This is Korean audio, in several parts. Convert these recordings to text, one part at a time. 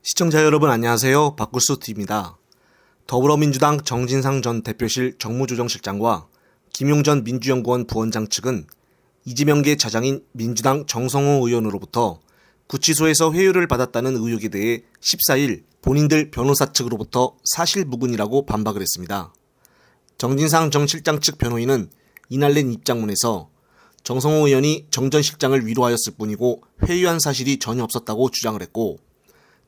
시청자 여러분 안녕하세요. 박구스TV입니다. 더불어민주당 정진상 전 대표실 정무조정실장과 김용전 민주연구원 부원장 측은 이재명계 자장인 민주당 정성호 의원으로부터 구치소에서 회유를 받았다는 의혹에 대해 14일 본인들 변호사 측으로부터 사실무근이라고 반박을 했습니다. 정진상 정 실장 측 변호인은 이날 낸 입장문에서 정성호 의원이 정 전 실장을 위로하였을 뿐이고 회유한 사실이 전혀 없었다고 주장을 했고,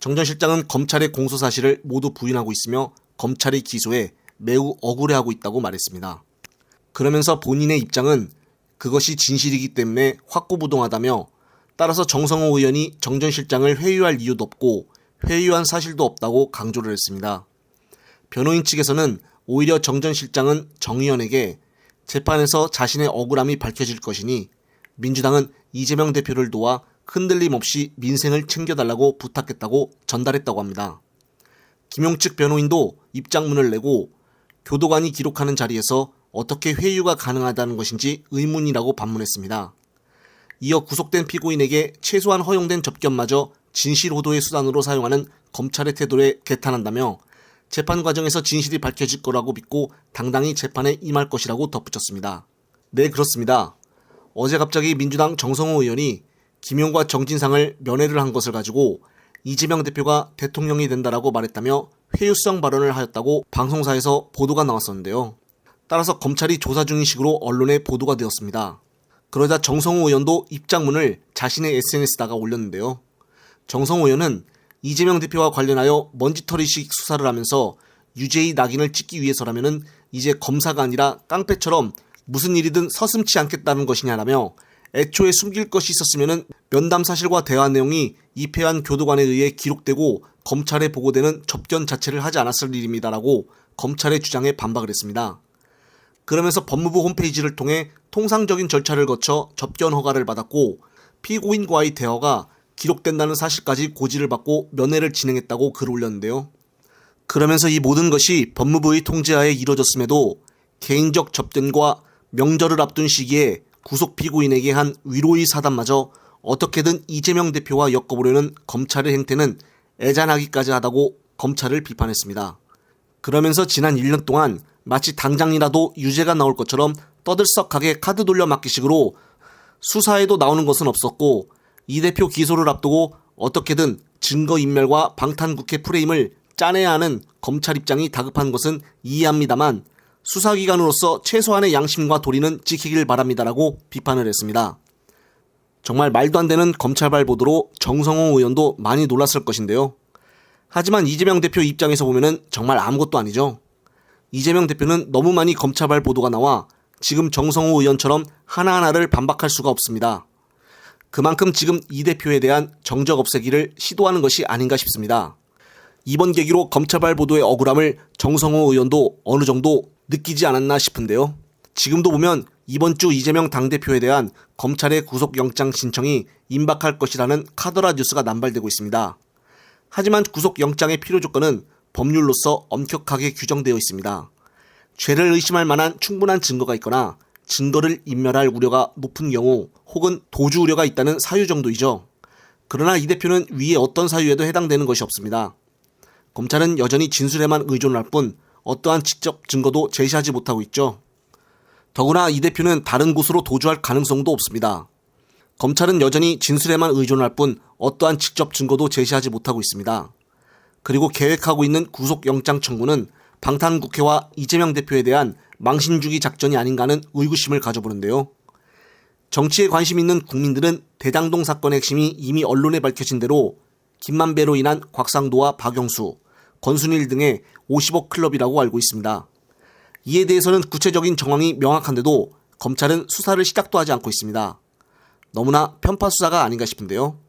정 전 실장은 검찰의 공소 사실을 모두 부인하고 있으며 검찰의 기소에 매우 억울해하고 있다고 말했습니다. 그러면서 본인의 입장은 그것이 진실이기 때문에 확고부동하다며, 따라서 정성호 의원이 정 전 실장을 회유할 이유도 없고 회유한 사실도 없다고 강조를 했습니다. 변호인 측에서는 오히려 정 전 실장은 정 의원에게 재판에서 자신의 억울함이 밝혀질 것이니 민주당은 이재명 대표를 도와 흔들림 없이 민생을 챙겨달라고 부탁했다고 전달했다고 합니다. 김용측 변호인도 입장문을 내고 교도관이 기록하는 자리에서 어떻게 회유가 가능하다는 것인지 의문이라고 반문했습니다. 이어 구속된 피고인에게 최소한 허용된 접견마저 진실 호도의 수단으로 사용하는 검찰의 태도에 개탄한다며 재판 과정에서 진실이 밝혀질 거라고 믿고 당당히 재판에 임할 것이라고 덧붙였습니다. 네, 그렇습니다. 어제 갑자기 민주당 정성호 의원이 김용과 정진상을 면회를 한 것을 가지고 이재명 대표가 대통령이 된다라고 말했다며 회유성 발언을 하였다고 방송사에서 보도가 나왔었는데요. 따라서 검찰이 조사 중인 식으로 언론에 보도가 되었습니다. 그러자 정성호 의원도 입장문을 자신의 SNS에다가 올렸는데요. 정성호 의원은 이재명 대표와 관련하여 먼지털이식 수사를 하면서 유죄의 낙인을 찍기 위해서라면은 이제 검사가 아니라 깡패처럼 무슨 일이든 서슴지 않겠다는 것이냐라며, 애초에 숨길 것이 있었으면은 면담 사실과 대화 내용이 입회한 교도관에 의해 기록되고 검찰에 보고되는 접견 자체를 하지 않았을 일입니다라고 검찰의 주장에 반박을 했습니다. 그러면서 법무부 홈페이지를 통해 통상적인 절차를 거쳐 접견 허가를 받았고 피고인과의 대화가 기록된다는 사실까지 고지를 받고 면회를 진행했다고 글을 올렸는데요. 그러면서 이 모든 것이 법무부의 통제하에 이뤄졌음에도 개인적 접견과 명절을 앞둔 시기에 구속 피고인에게 한 위로의 사담마저 어떻게든 이재명 대표와 엮어보려는 검찰의 행태는 애잔하기까지 하다고 검찰을 비판했습니다. 그러면서 지난 1년 동안 마치 당장이라도 유죄가 나올 것처럼 떠들썩하게 카드 돌려막기식으로 수사에도 나오는 것은 없었고, 이 대표 기소를 앞두고 어떻게든 증거인멸과 방탄국회 프레임을 짜내야 하는 검찰 입장이 다급한 것은 이해합니다만 수사기관으로서 최소한의 양심과 도리는 지키길 바랍니다라고 비판을 했습니다. 정말 말도 안 되는 검찰발 보도로 정성호 의원도 많이 놀랐을 것인데요. 하지만 이재명 대표 입장에서 보면은 정말 아무것도 아니죠. 이재명 대표는 너무 많이 검찰발 보도가 나와 지금 정성호 의원처럼 하나하나를 반박할 수가 없습니다. 그만큼 지금 이 대표에 대한 정적 없애기를 시도하는 것이 아닌가 싶습니다. 이번 계기로 검찰발 보도의 억울함을 정성호 의원도 어느 정도 느끼지 않았나 싶은데요. 지금도 보면 이번 주 이재명 당대표에 대한 검찰의 구속영장 신청이 임박할 것이라는 카더라 뉴스가 남발되고 있습니다. 하지만 구속영장의 필요 조건은 법률로서 엄격하게 규정되어 있습니다. 죄를 의심할 만한 충분한 증거가 있거나 증거를 인멸할 우려가 높은 경우 혹은 도주 우려가 있다는 사유 정도이죠. 그러나 이 대표는 위에 어떤 사유에도 해당되는 것이 없습니다. 검찰은 여전히 진술에만 의존할 뿐 어떠한 직접 증거도 제시하지 못하고 있죠. 더구나 이 대표는 다른 곳으로 도주할 가능성도 없습니다. 검찰은 여전히 진술에만 의존할 뿐 어떠한 직접 증거도 제시하지 못하고 있습니다. 그리고 계획하고 있는 구속영장 청구는 방탄국회와 이재명 대표에 대한 망신주기 작전이 아닌가 하는 의구심을 가져보는데요. 정치에 관심 있는 국민들은 대장동 사건의 핵심이 이미 언론에 밝혀진 대로 김만배로 인한 곽상도와 박영수, 권순일 등의 50억 클럽이라고 알고 있습니다. 이에 대해서는 구체적인 정황이 명확한데도 검찰은 수사를 시작도 하지 않고 있습니다. 너무나 편파 수사가 아닌가 싶은데요.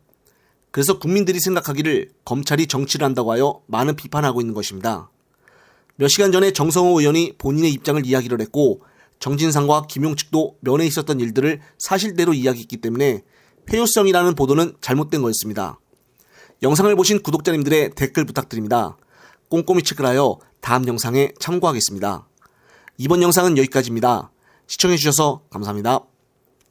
그래서 국민들이 생각하기를 검찰이 정치를 한다고 하여 많은 비판하고 있는 것입니다. 몇 시간 전에 정성호 의원이 본인의 입장을 이야기를 했고, 정진상과 김용 측도 면에 있었던 일들을 사실대로 이야기했기 때문에 회유성이라는 보도는 잘못된 거였습니다. 영상을 보신 구독자님들의 댓글 부탁드립니다. 꼼꼼히 체크를 하여 다음 영상에 참고하겠습니다. 이번 영상은 여기까지입니다. 시청해주셔서 감사합니다.